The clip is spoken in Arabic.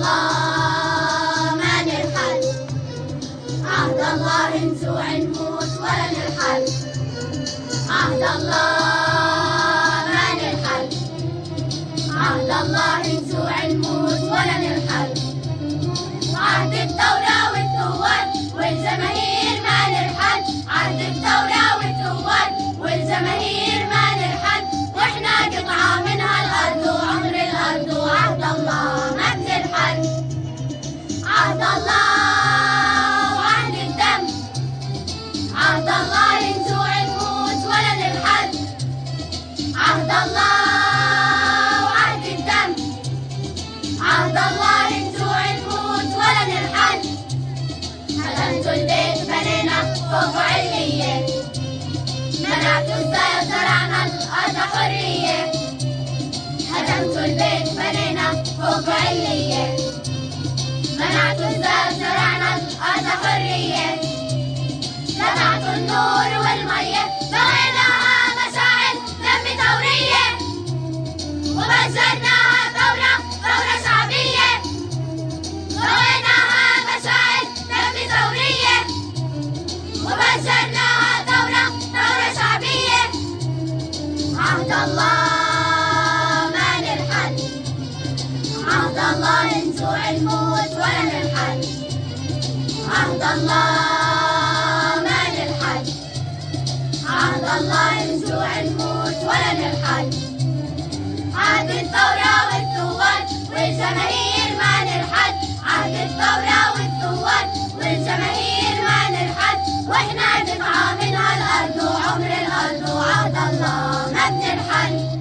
الله ما نرحل، عهد الله نجوع نموت ولا نرحل، عهد الله ما نرحل، عهد الله نجوع نموت ولا نرحل، عهد الثورة والثوار والجماهير ما نرحل، عهد الثورة والثوار والجماهير ما نرحل، واحنا قطعة من هالأرض وعمر الأرض وعهد الله ما بنرحل، عهد الله وعهد الدم، عهد الله نجوع نموت ولا نرحل، عهد الله وعهد الدم، عهد الله نجوع نموت ولا نرحل، هدمتوا البيت بنينا فوق علية، منعتوا الزرع زرعنا الأرض حرية، هدمتوا البيت بنينا فوق علية، منعتوا الزرع زرعنا الأرض حرية، قطعتوا النور والمية بغيناها مشاعل دم ثورية، وفجرناها ثورة شعبية، بغيناها مشاعل دم ثورية، وفجرناها ثورة شعبية، عهد الله ما نرحل، عهد الله نجوع نموت ولا نرحل، عهد الله ما نرحل، عهد الله نجوع نموت ولا نرحل، عهد الثورة والثوار والجماهير ما نرحل، عهد الثورة والثوار والجماهير ما نرحل، واحنا قطعة من هالأرض وعمر الأرض وعهد الله ما بنرحل.